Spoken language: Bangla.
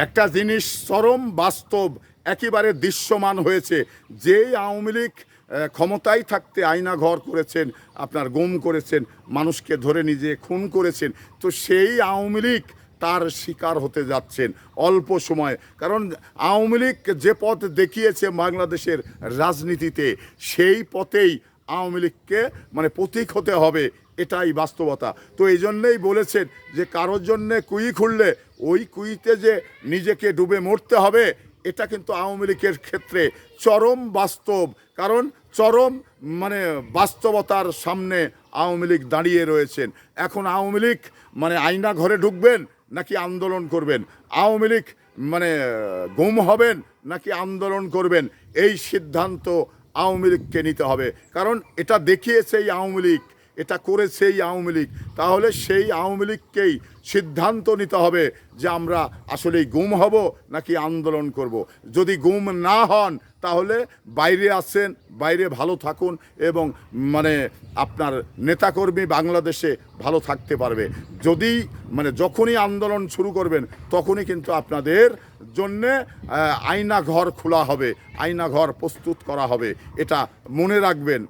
একটা জিনিস চরম বাস্তব একেবারে দৃশ্যমান হয়েছে। যেই আওয়ামী লীগ ক্ষমতায় থাকতে আয়নাঘর করেছেন, আপনার গুম করেছেন, মানুষকে ধরে নিজে খুন করেছেন, তো সেই আওয়ামী লীগ তার শিকার হতে যাচ্ছেন অল্প সময়। কারণ আওয়ামী লীগ যে পথ দেখিয়েছে বাংলাদেশের রাজনীতিতে, সেই পথেই আওয়ামী লীগকে মানে প্রতীক হতে হবে, এটাই বাস্তবতা। তো এই জন্যেই বলেছেন যে কারোর জন্যে কুই খুললে ওই কুইতে যে নিজেকে ডুবে মরতে হবে, এটা কিন্তু আওয়ামী লীগের ক্ষেত্রে চরম বাস্তব। কারণ চরম মানে বাস্তবতার সামনে আওয়ামী লীগ দাঁড়িয়ে রয়েছেন। এখন আওয়ামী লীগ মানে আয়না ঘরে ঢুকবেন নাকি আন্দোলন করবেন, আওয়ামী লীগ মানে গুম হবেন নাকি আন্দোলন করবেন, এই সিদ্ধান্ত আওয়ামী লীগকে নিতে হবে। কারণ এটা দেখিয়েছে এই আওয়ামী লীগ, এটা করেছে এই আওয়ামী লীগ। তাহলে সেই আওয়ামী লীগকেই সিদ্ধান্ত নিতে হবে যে আমরা আসলেই গুম হব নাকি আন্দোলন করব। যদি গুম না হন তাহলে বাইরে আসেন, বাইরে ভালো থাকুন এবং মানে আপনার নেতাকর্মী বাংলাদেশে ভালো থাকতে পারবে। যদি মানে যখনই আন্দোলন শুরু করবেন তখনই কিন্তু আপনাদের জন্যে আয়নাঘর খোলা হবে, আয়নাঘর প্রস্তুত করা হবে, এটা মনে রাখবেন।